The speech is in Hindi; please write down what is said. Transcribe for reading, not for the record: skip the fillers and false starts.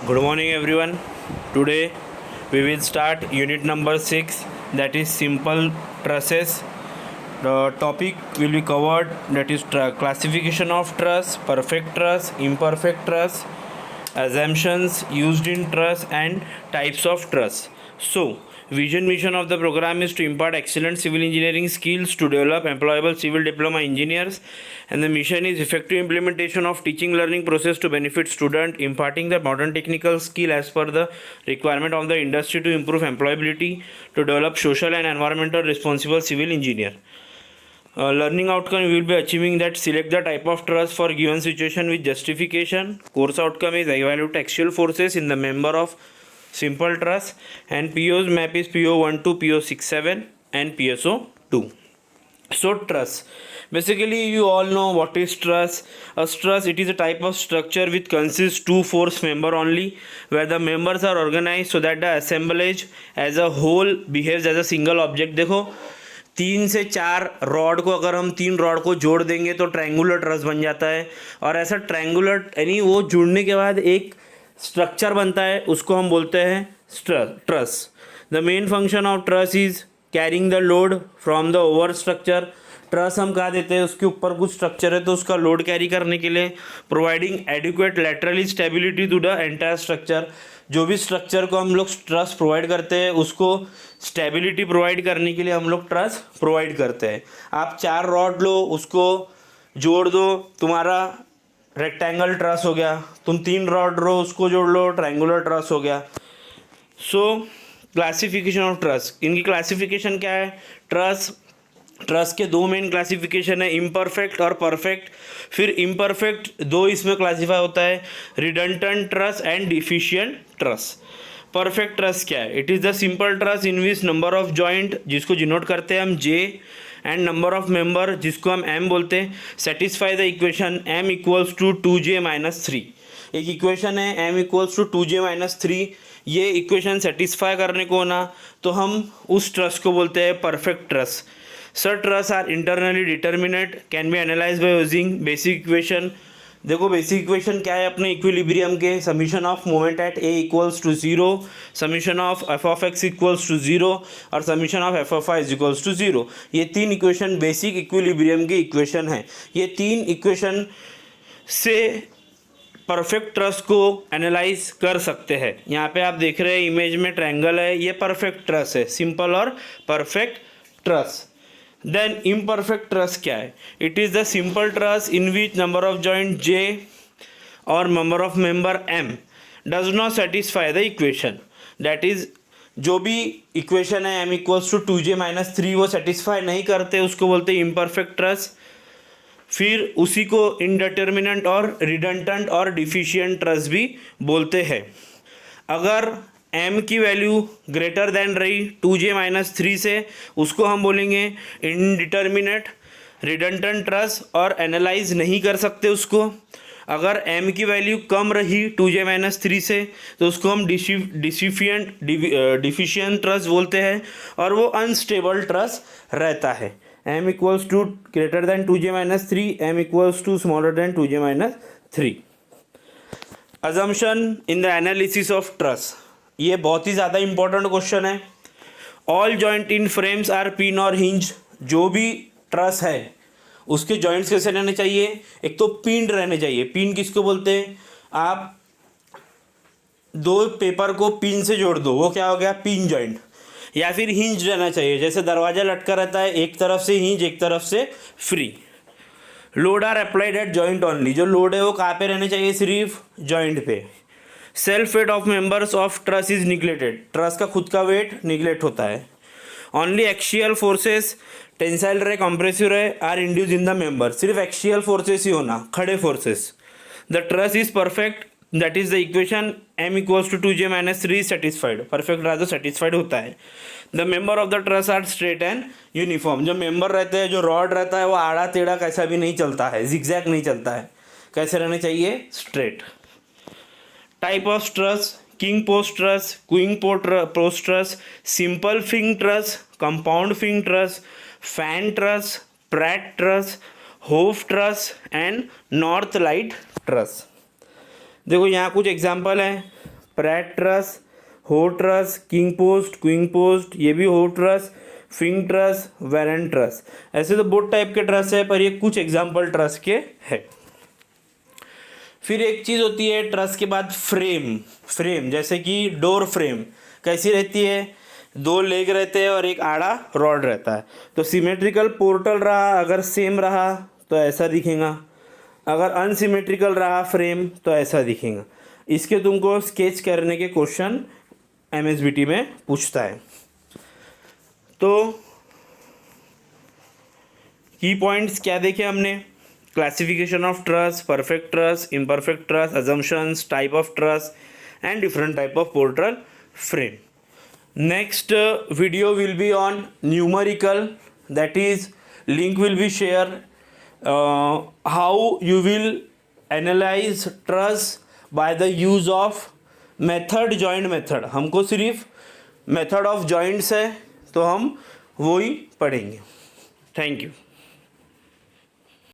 Good morning, everyone. Today we will start unit number 6, that is simple trusses. The topic will be covered, that is classification of truss, perfect truss, imperfect truss, assumptions used in truss, and types of truss. So, vision mission of the program is to impart excellent civil engineering skills to develop employable civil diploma engineers, and the mission is effective implementation of teaching learning process to benefit student, imparting the modern technical skill as per the requirement of the industry to improve employability, to develop social and environmental responsible civil engineer. Learning outcome you will be achieving that select the type of truss for given situation with justification. Course outcome is evaluate axial forces in the member of simple truss, and PO's map is PO1 to PO67 and PSO2. So truss, basically you all know what is truss. A truss, it is a type of structure which consists two force member only, where the members are organized so that the assemblage as a whole behaves as a single object. देखो 3 से 4 रॉड को अगर हम 3 रॉड को जोड़ देंगे तो ट्रायंगुलर ट्रस बन जाता है, और ऐसा ट्रायंगुलर यानी वो जुड़ने के बाद एक स्ट्रक्चर बनता है, उसको हम बोलते हैं truss. The main function of truss is carrying the load from the over structure. Truss हम कहा देते हैं उसके ऊपर कुछ स्ट्रक्चर है तो उसका लोड कैरी करने के लिए. Providing adequate laterally stability to the entire structure. जो भी स्ट्रक्चर को हम लोग ट्रस प्रोवाइड करते हैं उसको स्टेबिलिटी प्रोवाइड करने के लिए हम लोग ट्रस प्रोवाइड करते हैं. आप 4 रॉड लो, उसको जोड़ दो, तुम्हारा रेक्टेंगल ट्रस हो गया. तुम 3 रॉड लो, उसको जोड़ लो, ट्रायंगुलर ट्रस हो गया. सो क्लासिफिकेशन ऑफ ट्रस, इनकी क्लासिफिकेशन क्या है? ट्रस के 2 मेन क्लासिफिकेशन है, इम्परफेक्ट और परफेक्ट. फिर इम्परफेक्ट 2 इसमें क्लासीफाई होता है, redundant truss and deficient truss. Perfect truss क्या है? It is the simple truss in which number of joint, जिसको डिनोट करते हैं हम J, and number of member जिसको हम एम बोलते हैं, satisfy the equation M equals to 2j-3. एक इक्वेशन है एम इक्वल्स टू 2j-3. ये इक्वेशन सेटिस्फाई करने को ना तो हम उस ट्रस को बोलते हैं perfect truss. Such truss are internally determinate, can be analyse by using basic equation. देखो बेसिक इक्वेशन क्या है अपने इक्विलिब्रियम के? Summation of moment at A equals to 0, summation of F of X equals to 0 और summation of F of Y equals to 0. ये 3 इक्वेशन बेसिक इक्विलिब्रियम की इक्वेशन है. ये 3 इक्वेशन से परफेक्ट ट्रस को एनालाइज कर सकते हैं. यहाँ पे आप देख रहे हैं इमेज में ट्रायंगल है, ये परफेक्ट ट्रस है, सिंपल और perfect truss. Then imperfect truss क्या है? It is the simple truss in which number of joint J और number of member M does not satisfy the equation. That is जो भी इक्वेशन है एम इक्वल्स टू 2j-3 वो सेटिस्फाई नहीं करते, उसको बोलते हैं इम्परफेक्ट ट्रस. फिर उसी को इनडिटर्मिनेंट और रिडंडेंट और डिफिशिएंट ट्रस भी बोलते हैं. अगर m की वैल्यू ग्रेटर देन रही 2j-3 से, उसको हम बोलेंगे इनडिटर्मिनेट रिडंडेंट ट्रस और एनालाइज नहीं कर सकते उसको. अगर m की वैल्यू कम रही 2j-3 से तो उसको हम डिफिशिएंट ट्रस बोलते हैं और वो अनस्टेबल ट्रस रहता है. m equals to greater than 2j-3, m equals to smaller than 2j-3. Assumption in the analysis of truss, ये बहुत ही ज़्यादा इंपॉर्टेंट क्वेश्चन है. All joint in frames are pin और हिंज. जो भी ट्रस है उसके जॉइंट्स कैसे रहने चाहिए? एक तो पिन रहने चाहिए. पिन किसको बोलते हैं? आप 2 पेपर को पिन से जोड़ दो, वो क्या हो गया? Pin joint. या फिर हिंज रहना चाहिए, जैसे दरवाज़ा लटका रहता है, एक तरफ से हिंज एक तरफ से free. Load are applied at joint only. जो लोड है वो कहाँ पे रहने चाहिए? सिर्फ जॉइंट पे. Self weight of members of truss is neglected. Truss का खुद का वेट निगलेक्ट होता है. ओनली एक्शियल फोर्सेस, टेंसाइल रे, कंप्रेसिव रे are induce in the member. सिर्फ एक्शियल फोर्सेस ही होना, खड़े forces. The truss is perfect, that is the equation m equals to 2j-3 satisfied. Perfect रहा तो सेटिस्फाइड होता है. The member of the truss are straight and uniform. जो मेंबर रहते हैं, जो रॉड रहता है, वो आड़ा टेढ़ा कैसा भी नहीं चलता है, जिगजैग नहीं चलता है. कैसे रहने चाहिए? Straight. Type of truss, king post truss, queen post truss, simple Phing truss, compound Phing truss, fan truss, Pratt truss, Hoff truss and north light truss. देखो यहाँ कुछ एग्जाम्पल हैं. प्रैट ट्रस, हो truss, king post, queen post, ये भी हो ट्रस, फिंग ट्रस, वेरेंट ट्रस। ऐसे तो बहुत टाइप के ट्रस है, पर ये कुछ एग्जाम्पल ट्रस के है। फिर एक चीज़ होती है ट्रस के बाद फ्रेम। फ्रेम जैसे कि डोर फ्रेम कैसी रहती है, 2 लेग रहते हैं और एक आड़ा रॉड रहता है। तो सिमेट्रिकल पोर्टल रहा, अगर सेम रहा तो ऐसा दिखेगा, अगर अनसिमेट्रिकल रहा फ्रेम तो ऐसा दिखेगा। इसके तुमको स्केच करने के क्वेश्चन MSBT में पूछता है। तो की पॉइंट्स क्या देखे हमने, classification of truss, perfect truss, imperfect truss, assumptions, type of truss and different type of portal frame. Next video will be on numerical, that is link will be share how you will analyze truss by the use of method joint method। हमको सिर्फ मेथड ऑफ जॉइंट्स है तो हम वो ही पढ़ेंगे। Thank you.